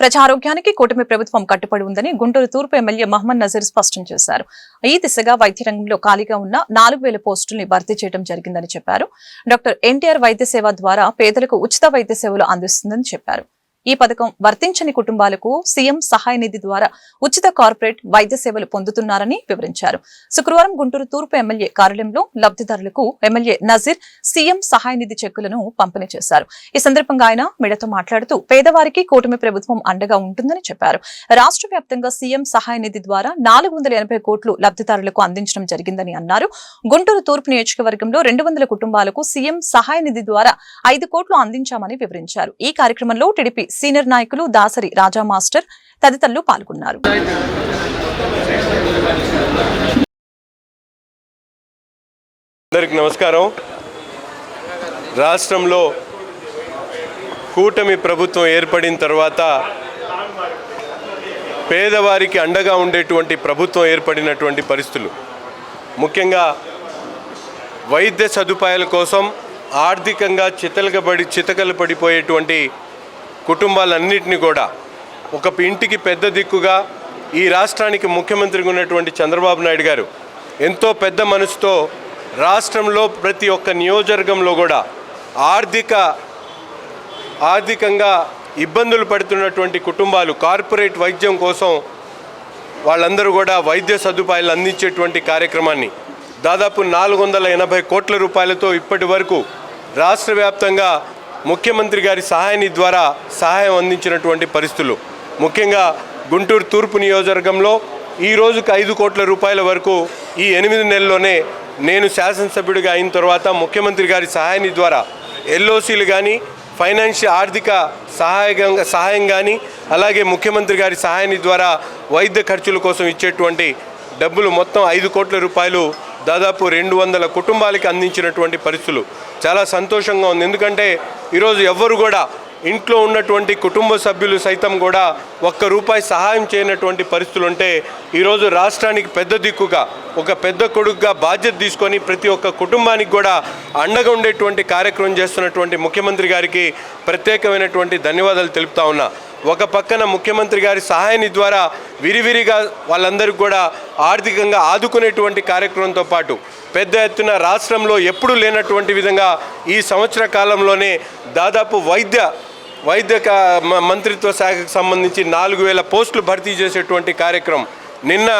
ప్రజారోగ్యానికి కూటమి ప్రభుత్వం కట్టుబడి ఉందని గుంటూరు తూర్పు ఎమ్మెల్యే మహమ్మద్ నజీర్ స్పష్టం చేశారు. ఈ దిశగా వైద్య రంగంలో ఖాళీగా ఉన్న 4000 పోస్టుల్ని భర్తీ చేయడం జరిగిందని చెప్పారు. డాక్టర్ ఎన్టీఆర్ వైద్య సేవ ద్వారా పేదలకు ఉచిత వైద్య సేవలు అందిస్తుందని చెప్పారు. ఈ పథకం వర్తించని కుటుంబాలకు సీఎం సహాయ నిధి ద్వారా ఉచిత కార్పొరేట్ వైద్య సేవలు పొందుతున్నారని వివరించారు. శుక్రవారం గుంటూరు తూర్పు ఎమ్మెల్యే కార్యాలయంలో లబ్దిదారులకు ఎమ్మెల్యే నజీర్ సీఎం సహాయ నిధి చెక్కులను పంపిణీ చేశారు. ఈ సందర్భంగా ఆయన మీడియాతో మాట్లాడుతూ పేదవారికి కూటమి ప్రభుత్వం అండగా ఉంటుందని చెప్పారు. రాష్ట్ర వ్యాప్తంగా సీఎం సహాయ నిధి ద్వారా 480 కోట్లు లబ్దిదారులకు అందించడం జరిగిందని అన్నారు. గుంటూరు తూర్పు నియోజకవర్గంలో 200 కుటుంబాలకు సీఎం సహాయ నిధి ద్వారా 5 కోట్లు అందించామని వివరించారు. ఈ కార్యక్రమంలో టీడీపీ సీనియర్ నాయకులు దాసరి రాజా మాస్టర్ తదితరులు పాల్గొన్నారు. అందరికీ నమస్కారం. రాష్ట్రంలో కూటమి ప్రభుత్వం ఏర్పడిన తర్వాత పేదవారికి అండగా ఉండేటువంటి ప్రభుత్వం ఏర్పడినటువంటి పరిస్థితులు, ముఖ్యంగా వైద్య సదుపాయాల కోసం ఆర్థికంగా చితకలు పడిపోయేటువంటి కుటుంబాలన్నింటినీ కూడా ఒక ఇంటికి పెద్ద దిక్కుగా ఈ రాష్ట్రానికి ముఖ్యమంత్రిగా ఉన్నటువంటి చంద్రబాబు నాయుడు గారు ఎంతో పెద్ద మనసుతో రాష్ట్రంలో ప్రతి ఒక్క నియోజకవర్గంలో కూడా ఆర్థికంగా ఇబ్బందులు పడుతున్నటువంటి కుటుంబాలు కార్పొరేట్ వైద్యం కోసం వాళ్ళందరూ కూడా వైద్య సదుపాయాలు అందించేటువంటి కార్యక్రమాన్ని దాదాపు 480 కోట్ల రూపాయలతో ఇప్పటి వరకు రాష్ట్ర వ్యాప్తంగా ముఖ్యమంత్రి గారి సహాయాన్ని ద్వారా సహాయం అందించినటువంటి పరిస్థితులు, ముఖ్యంగా గుంటూరు తూర్పు నియోజకవర్గంలో ఈ రోజుకి 5 కోట్ల రూపాయల వరకు ఈ 8 నెలల్లోనే నేను శాసనసభ్యుడిగా అయిన తర్వాత ముఖ్యమంత్రి గారి సహాయాన్ని ద్వారా ఎల్ఓసీలు కానీ ఫైనాన్షియల్ ఆర్థిక సహాయం కానీ అలాగే ముఖ్యమంత్రి గారి సహాయాన్ని ద్వారా వైద్య ఖర్చుల కోసం ఇచ్చేటువంటి డబ్బులు మొత్తం 5 కోట్ల రూపాయలు దాదాపు 200 కుటుంబాలకి అందించినటువంటి పరిస్థితులు చాలా సంతోషంగా ఉంది. ఎందుకంటే ఈరోజు ఎవ్వరు కూడా ఇంట్లో ఉన్నటువంటి కుటుంబ సభ్యులు సైతం కూడా ₹1 సహాయం చేయనటువంటి పరిస్థితులు ఉంటే ఈరోజు రాష్ట్రానికి పెద్ద దిక్కుగా ఒక పెద్ద కొడుకుగా బాధ్యత తీసుకొని ప్రతి ఒక్క కుటుంబానికి కూడా అండగా ఉండేటువంటి కార్యక్రమం చేస్తున్నటువంటి ముఖ్యమంత్రి గారికి ప్రత్యేకమైనటువంటి ధన్యవాదాలు తెలుపుతా ఉన్నా. ఒక పక్కన ముఖ్యమంత్రి గారి సహాయాన్ని ద్వారా విరివిరిగా వాళ్ళందరికీ కూడా ఆర్థికంగా ఆదుకునేటువంటి కార్యక్రమంతో పాటు పెద్ద ఎత్తున రాష్ట్రంలో ఎప్పుడూ లేనటువంటి విధంగా ఈ సంవత్సర కాలంలోనే దాదాపు వైద్య మంత్రిత్వ శాఖకు సంబంధించి 4000 పోస్టులు భర్తీ చేసేటువంటి కార్యక్రమం, నిన్న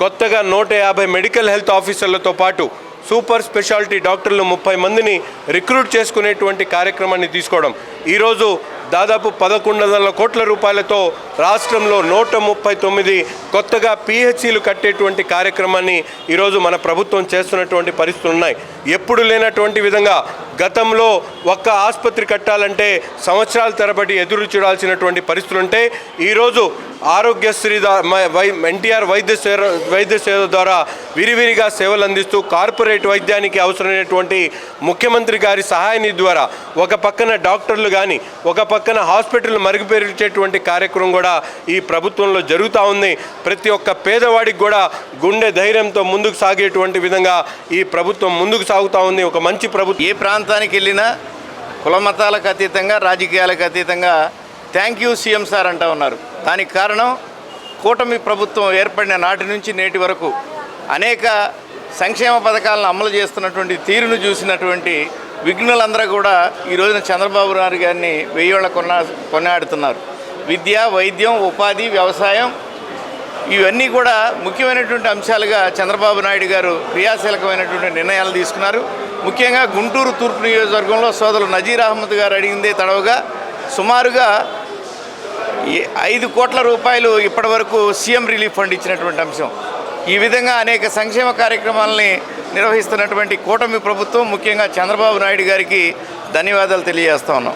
కొత్తగా 150 మెడికల్ హెల్త్ ఆఫీసర్లతో పాటు సూపర్ స్పెషాలిటీ డాక్టర్లు 30 మందిని రిక్రూట్ చేసుకునేటువంటి కార్యక్రమాన్ని తీసుకోవడం, ఈరోజు దాదాపు 1100 కోట్ల రూపాయలతో రాష్ట్రంలో 139 కొత్తగా పిహెచ్సిలు కట్టేటువంటి కార్యక్రమాన్ని ఈరోజు మన ప్రభుత్వం చేస్తున్నటువంటి పరిస్థితులు ఉన్నాయి. ఎప్పుడు లేనటువంటి విధంగా గతంలో ఒక్క ఆసుపత్రి కట్టాలంటే సంవత్సరాల తరబడి ఎదురు చూడాల్సినటువంటి పరిస్థితులు ఉంటే ఈరోజు ఆరోగ్యశ్రీ ఎన్టీఆర్ వైద్య సేవ ద్వారా విరివిరిగా సేవలు అందిస్తూ కార్పొరేట్ వైద్యానికి అవసరమైనటువంటి ముఖ్యమంత్రి గారి సహాయాన్ని ద్వారా ఒక పక్కన డాక్టర్లు కానీ ఒక పక్కన హాస్పిటల్ మరుగుపరిచేటువంటి కార్యక్రమం కూడా ఈ ప్రభుత్వంలో జరుగుతూ ఉంది. ప్రతి ఒక్క పేదవాడికి కూడా గుండె ధైర్యంతో ముందుకు సాగేటువంటి విధంగా ఈ ప్రభుత్వం ముందుకు సాగుతూ ఉంది. ఒక మంచి ప్రభుత్వం. ఏ ప్రాంతానికి వెళ్ళినా కుల మతాలకు అతీతంగా రాజకీయాలకు అతీతంగా థ్యాంక్ యూ సీఎం సార్ అంటూ ఉన్నారు. దానికి కారణం కూటమి ప్రభుత్వం ఏర్పడిన నాటి నుంచి నేటి వరకు అనేక సంక్షేమ పథకాలను అమలు చేస్తున్నటువంటి తీరును చూసినటువంటి విఘ్నులందరూ కూడా ఈ రోజున చంద్రబాబు నాయుడు గారిని వెయ్యేళ్ల కొన్నాడుతున్నారు. విద్య, వైద్యం, ఉపాధి, వ్యవసాయం ఇవన్నీ కూడా ముఖ్యమైనటువంటి అంశాలుగా చంద్రబాబు నాయుడు గారు క్రియాశీలకమైనటువంటి నిర్ణయాలు తీసుకున్నారు. ముఖ్యంగా గుంటూరు తూర్పు నియోజకవర్గంలో సోదరులు నజీర్ అహ్మద్ గారు అడిగిందే తడవుగా సుమారుగా 5 కోట్ల రూపాయలు ఇప్పటి వరకు సీఎం రిలీఫ్ ఫండ్ ఇచ్చినటువంటి అంశం. ఈ విధంగా అనేక సంక్షేమ కార్యక్రమాలని నిర్వహిస్తున్నటువంటి కూటమి ప్రభుత్వం ముఖ్యంగా చంద్రబాబు నాయుడు గారికి ధన్యవాదాలు తెలియజేస్తా ఉన్నాం.